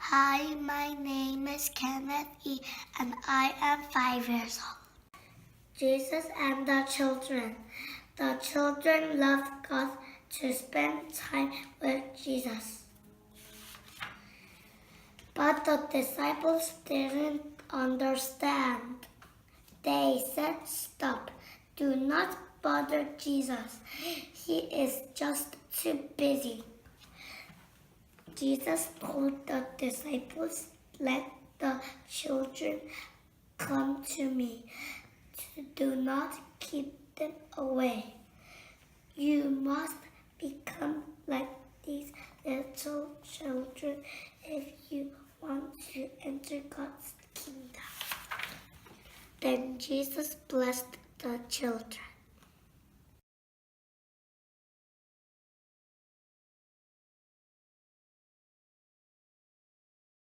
Hi, my name is Kenneth E. and I am 5 years old. Jesus and the children. The children loved God to spend time with Jesus. But the disciples didn't understand. They said, "Stop, do not bother Jesus. He is just too busy." Jesus told the disciples, "Let the children come to me. Do not keep them away. You must become like these little children if you want to enter God's kingdom." Then Jesus blessed the children.